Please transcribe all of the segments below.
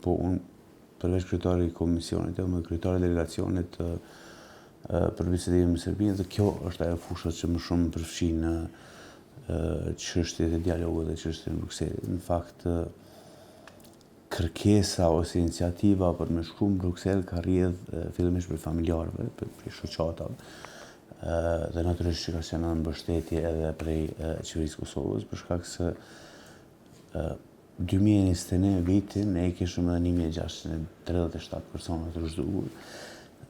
po unë përveç kryetari i komisionit, më kryetari i delegacionit për bisedime me Serbinë, dhe kjo është ajo fusha që më shumë përfshin në çështjet e dialogut dhe çështjet në Brukselit. Në fakt, kërkesa ose iniciativa për me shku në Bruksel ka rrjedh fillimisht për familjarëve, për shoqatave, dhe natyrisht që ka qenë në mbështetje edhe prej qeverisë Kosovës, për shkak se 2021 vitin ne kishim edhe 1637 persona të zhdukur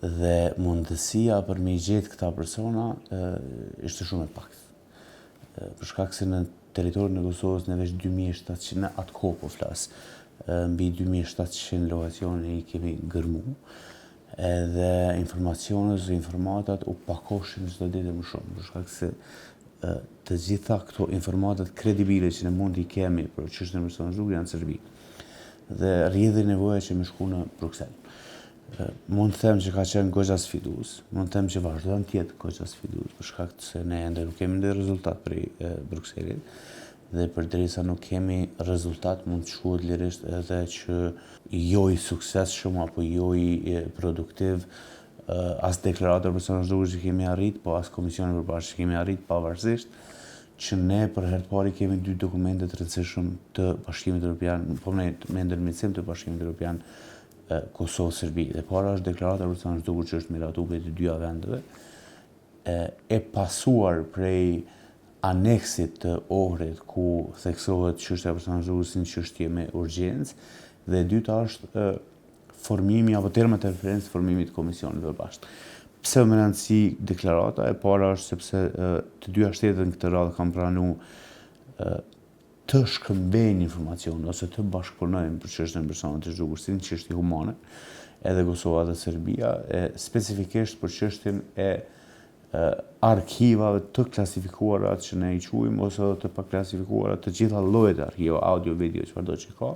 dhe mundësia për me gjetë këta persona ishte shumë e paktë. Për shkak se në territorin e Kosovës ne veç 2700, në atë kohë po flas, mbi 2700 lokacione i kemi gërmu, edhe informacionet dhe informatat u pakoshin çdo ditë më shumë, për shkak se të gjitha këto informatat kredibile që ne mund i kemi për çështjen e personave të zhdukur janë në Serbi. Dhe rrjedhi nevoja që me shku në Bruksel. Mund të them që ka qenë goxha sfidues, mund të them që vazhdon të jetë goxha sfidues, për shkak se ne ende nuk kemi ndonjë rezultat prej Brukselit, dhe përderisa nuk kemi rezultat mund të quhet lirisht edhe që jo i suksesshëm apo jo i produktiv as deklarata për personave të zhdukur që kemi arrit, po as komisioni përbashkët që kemi arrit, pavarësisht që ne për herë të parë kemi 2 dokumente të rëndësishëm të Bashkimit Evropian, po me ndërmjetësim të Bashkimit Evropian Kosovë-Serbi. Dhe para është deklarata për personave të zhdukur që është miratuar të dyja vendeve, e pasuar prej aneksit të Ohrit ku theksohet çështja e personave të zhdukur si një çështje me urgjencë, dhe e dyta është formimi apo termat e referencë formimit të komisionit përbashkët. Pse më rëndësi deklarata? E para është sepse të dyja shtetet në këtë radhë kanë pranuar të shkëmbejnë informacion ose të bashkëpunojnë për çështjen e personave të zhdukur si një çështje humane, edhe Kosova dhe Serbia, specifikisht për çështjen e arkivave të klasifikuara që ne i quajmë ose të paklasifikuara, të gjitha llojet e arkiva, audio, video, çfarëdo që ka,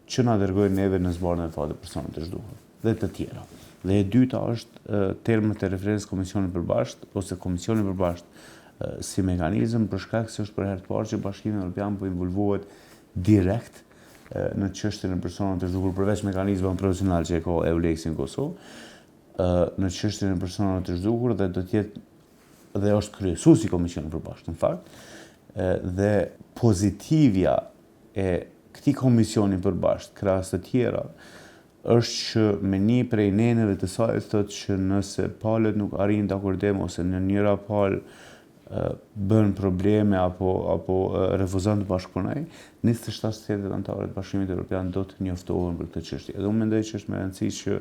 që na dërgojnë neve në zbarën e fatë të personave të zhdukur dhe të tjera. Dhe e dyta është termat e referencë komisionit përbashkët ose komisioni përbashkët si mekanizëm, për shkak se është për herë të parë që Bashkimi Evropian po involvohet direkt në çështjen e personave të zhdukur përveç mekanizmave profesional që e ka EULEX në Kosovë, në çështjen e personave të zhdukur dhe do të jetë dhe është kryesuesi i komisionit përbashkët në fakt, dhe pozitivja e këtij komisioni përbashkët krahas të tjera është që me një prej neneve të saj thotë që nëse palët nuk arrin dakordem ose në njëra palë bën probleme apo refuzon të bashkëpunojë, 27 shtetet anëtare të Bashkimit Evropian do të njoftohen për këtë çështje. Dhe unë mendoj që është me rëndësi që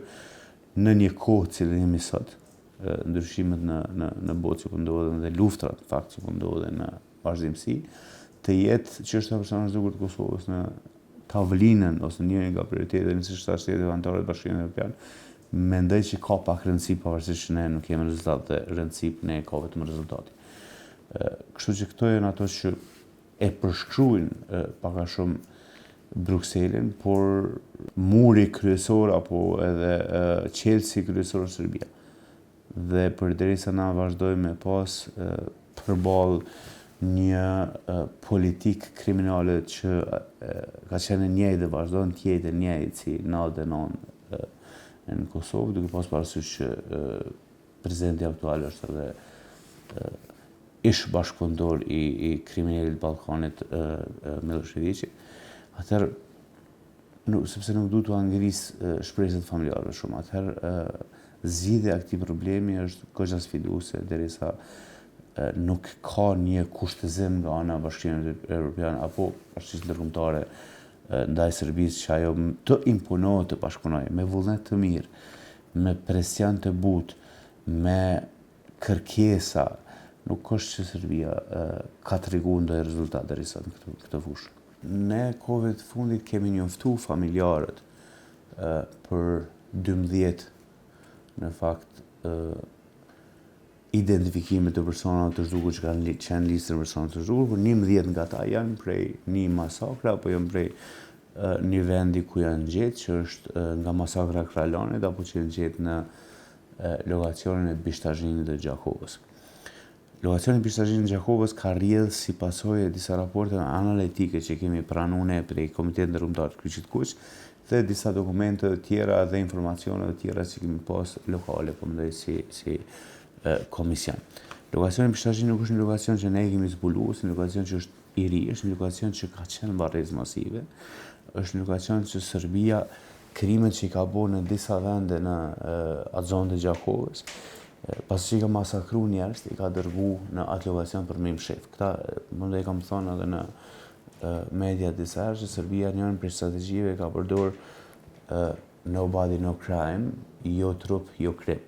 në një kohë që jemi sot, ndryshimet në botë që po ndodhen dhe luftrat në fakt që po ndodhen në vazhdimsi, të jetë çështja e personave të zhdukur të Kosovës në tavëlinën ose njërin nga prioritetet e 27 shtetet anëtare të Bashkimit Evropian, mendoj që ka pak rëndësi pavarësisht që ne nuk kemi rezultat dhe rëndësi ne ka vetëm rezultati. Kështu që këto janë ato që e përshkruajnë pak a shumë Brukselin, por muri kryesor apo edhe qelësi kryesor Serbia. Dhe përderisa na vazhdojmë me pas përballë një politik kriminale që ka qenë njëjtë dhe vazhdon të jetë njëjtë si 99 në Kosovë, duke pas parasysh që presidenti aktual është edhe ish bashkëpunëtor i kriminalit Ballkanit Miloševići, atëherë sepse nuk duhet të angëris shpresat familjarëve shumë, atëherë zgjidhja e këtij problemi është goxha sfiduese derisa nuk ka një kushtëzim nga ana e Bashkimit Evropian apo bashkisë ndërkombëtare ndaj Serbisë që ajo të imponohet të bashkëpunojë me vullnet të mirë, me presion të butë, me kërkesa, nuk është që Serbia ka treguar ndonjë rezultat derisa në këtë fushë. Ne kohëve të fundit kemi njoftuar familjarët për 12 në fakt identifikime të personave të zhdukur që kanë qenë listën e personave të zhdukur, por 11 nga ta janë prej një masakre apo janë prej një vendi ku janë gjetë, që është nga masakra Kralanit apo që janë gjetë në lokacionin e Bishtazhinit të Gjakovës. Lokacioni i Bishtazhinit të Gjakovës ka rrjedhë si pasojë disa raporte analitike që kemi pranuar ne prej Komitetit Ndërkombëtar të Kryqit Kuq, dhe disa dokumente të tjera dhe informacione të tjera që kemi pas lokale, po mendoj si komision. Lokacioni Pishtazhi nuk është një lokacion që ne kemi zbuluar, është një lokacion që është i ri, është një lokacion që ka qenë barrezë masive, është një lokacion që Serbia krimet që i ka bërë në disa vende në atë zonë të Gjakovës, pasi që i ka masakru njerëz, i ka dërgu në atë lokacion për me mshef. Këta, mendoj kam thonë edhe në media disa herë që Serbia njërin për strategjive ka përdor nobody no crime, jo trup, jo krim.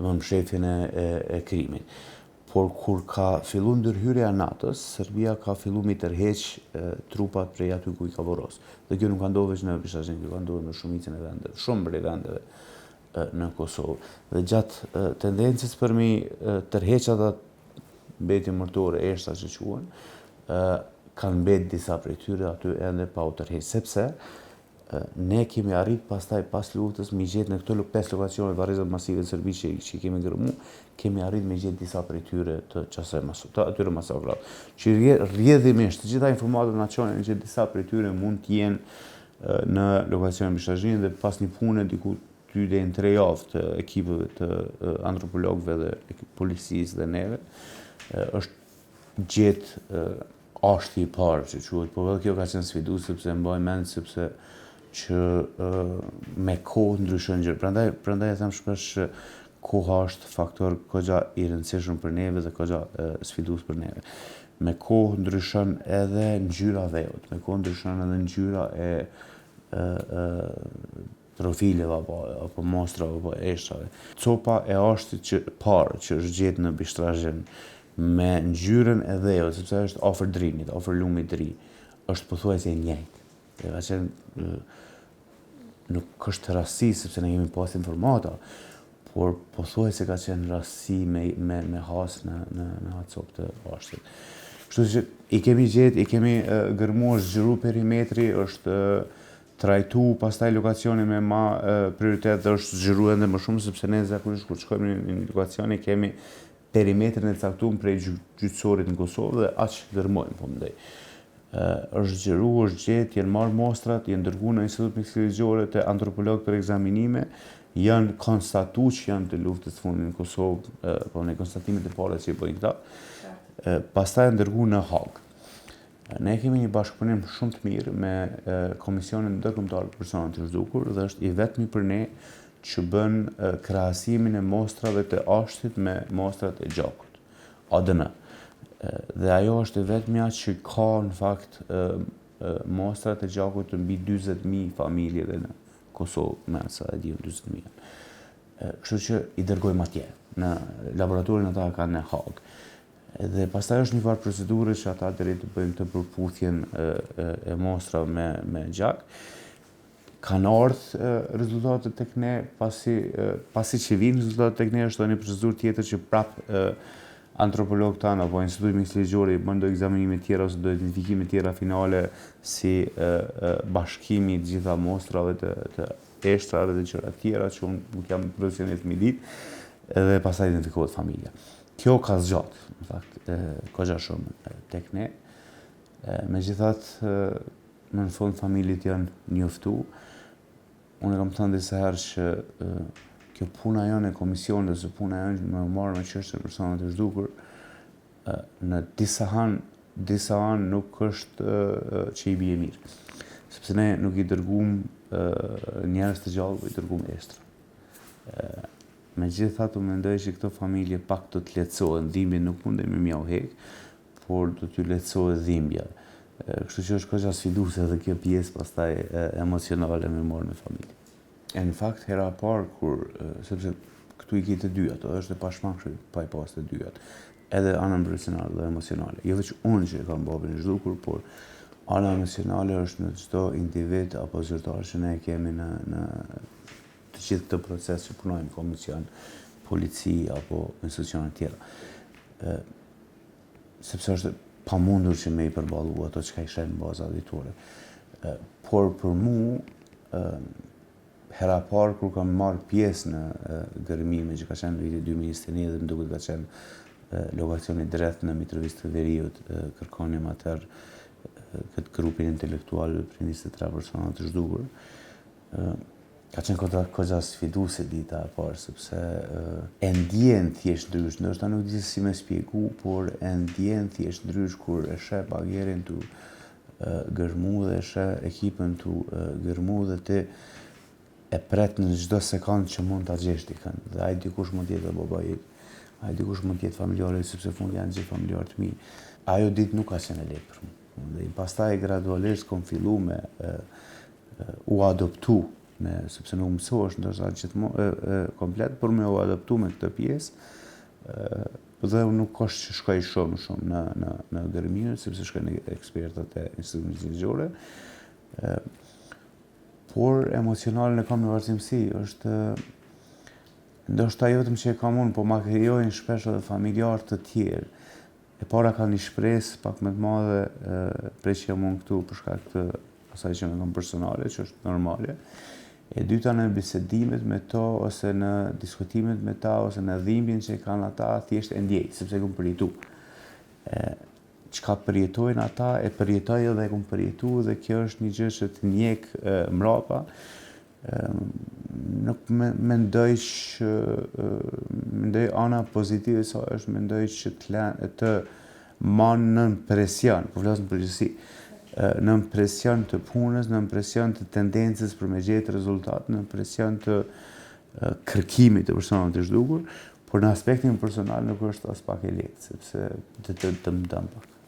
Në mshefjen e krimit. Por kur ka fillu ndërhyrja e NATO-s, Serbia ka fillu mi tërheq trupat prej aty ku i ka vorosur. Dhe kjo nuk ka ndodhur vetëm në Pishtazhin, kjo ka ndodhur në shumicën e vendeve, shumë prej vendeve në Kosovë. Dhe gjatë tendencës për mi tërheq ata mbetje mërtore, eshtra që quhen, kanë mbet disa prej tyre aty ende pa u tërheq, sepse ne kemi arrit pastaj pas luftës mi gjetë në këto 5 lokacione varrezat masive të Serbisë që kemi gërmu, kemi arrit me gjetë disa prej tyre të atyre masakrat. Që rrjedhimisht të gjitha informatat na çojnë që disa prej tyre mund të jenë në lokacionin Pishtazhin dhe pas një pune diku 2 deri në 3 javë të ekipeve të antropologëve dhe policisë dhe neve, është gjetë ashti i parë që quhet, por edhe kjo ka qenë sfidues sepse mbaj mend sepse që me kohë ndryshon gjëra. Prandaj e them shpesh që koha është faktor goxha i rëndësishëm për neve dhe goxha sfidues për neve. Me kohë ndryshon edhe ngjyra veut, me kohë ndryshon edhe ngjyra e profileve apo mostrave apo eshtrave. Copa e ashtit që parë që është gjetë në Pishtazhin me ngjyrën e dheut, sepse është afër drinit, afër lumit të ri, është pothuajse e njëjtë. Ka qenë nuk është rasti sepse ne kemi pas informata, por pothuajse ka qenë rasti me has në atë copë të ashtit. Kështu që i kemi gjetë, i kemi gërmuar, zgjeruar perimetri, është trajtu pastaj lokacioni me ma prioritet dhe është zgjeruar ende më shumë sepse ne zakonisht kur shkojmë në një lokacion kemi perimetrin e caktuar prej gjyqësorit në Kosovë dhe aq gërmojmë, po mendoj. Është zgjeruar, është gjetë, janë marrë mostrat, janë dërguar në Institut Mjekësisë Ligjore te antropolog për ekzaminime, janë konstatuar që janë të luftës së fundit në Kosovë, po në konstatimet e para që i bëjnë këta. Pastaj janë dërguar në Hag. Ne kemi një bashkëpunim shumë të mirë me Komisionin Ndërkombëtar të Personave të Zhdukur dhe është i vetmi për ne që bën krahasimin e mostrave të ashtit me mostrat e gjakut, ADN. Dhe ajo është e vetmja që ka në fakt mostrat e gjakut të mbi 40.000 familjeve në Kosovë, me sa e di 40.000. Kështu që i dërgojmë atje, në laboratorin ata kanë në Hag. Dhe pastaj është një farë procedure që ata deri të bëjnë të përputhjen e mostrave me gjak. Kanë ardhur rezultatet tek ne, pasi që vinë rezultatet tek ne është një procedurë tjetër që prapë antropolog tanë apo Instituti Mjekësisë Ligjore bën do ekzaminime tjera ose do identifikime tjera finale si bashkimi të gjitha mostrave të eshtrave dhe gjëra tjera që unë jam profesionist me ditë dhe pastaj identifikohet familja. Kjo ka zgjatë, në fakt, goxha shumë tek ne. Megjithatë, në fund familjet janë njoftu. Unë kam thënë disa herë që kjo puna jonë e komisionit ose puna jonë me marrë me çështje të personave të zhdukur në disa anë nuk është që i bie mirë. Sepse ne nuk i dërguam njerëz të gjallë, i dërguam eshtra. Megjithatë, unë mendoj që këto familje pak do të lehtësohen, dhimbjen nuk mundemi m'ia u heq, por do t'ju lehtësohet dhimbja. Kështu që është goxha sfiduese edhe kjo pjesë pastaj emocionale me marrë me familje. Në fakt, hera e parë kur, sepse këtu i ke të dyja, është e pashmangshme pa i pas të dyjat, edhe anën profesionale dhe emocionale. Jo veç unë që e kam babën e zhdukur, por ana emocionale është në çdo individ apo zyrtar që ne kemi në të gjithë këtë proces që punojmë, komision, polici apo institucione tjera. Sepse është pamundur që me i përballu ato që ka i shenë në baza auditore. Por për mu, hera parë kur kam marrë pjesë në gërmime që ka qenë në viti 2021 dhe më duket ka qenë lokacioni drejt në Mitrovica të Veriut, kërkonim atëherë këtë grupin intelektual për 23 persona të zhdukur. Ka qenë koza sfiduese dita e parë, sepse e ndjen thjesht ndrysh, ndoshta nuk di si me spjegu, por e ndjen thjesht ndrysh kur e sheh bagjerin tu gërmu dhe e sheh ekipën tu gërmu dhe ti e pret në çdo sekondë që mund ta gjesh dikën. Dhe ai dikush mund të jetë babai, ai dikush mund të jetë familjari, sepse fundi janë gjithë familjarë të mi. Ajo ditë nuk ka qenë e lehtë për mua. Dhe pastaj gradualisht kom fillu me u adoptu, sepse nuk mësohesh ndoshta gjithmonë komplet, por me u adoptu me këtë pjesë. Dhe unë nuk është që shkoj shumë në gërminë, sepse shkoj në ekspertat e institutit ligjore. Por emocionalin e kam në vazhdimsi, është ndoshta jo vetëm që e kam unë, po ma krijojnë shpesh edhe familjarë të tjerë. E para ka një shpresë pak më të madhe prej që jam unë këtu për shkak të asaj që më kam personale, që është normale. E dyta në bisedimet me to, ose në diskutimet me ta, ose në dhimbjen që kanë ata, thjesht e ndjej, sepse e kom përjetu. Çka përjetojnë ata, e përjetoj edhe e kom përjetu, dhe kjo është një gjë që të njek mrapa. Nuk mendoj ana pozitive sa është mendoj që të manë nën presion, po flasëm përgjithësi, nën presion të punës, nën presion të tendencës për me gjetë rezultat, nën presion të kërkimit të personave të zhdukur, por në aspektin personal nuk është as pak e lehtë, sepse të më dëm pak.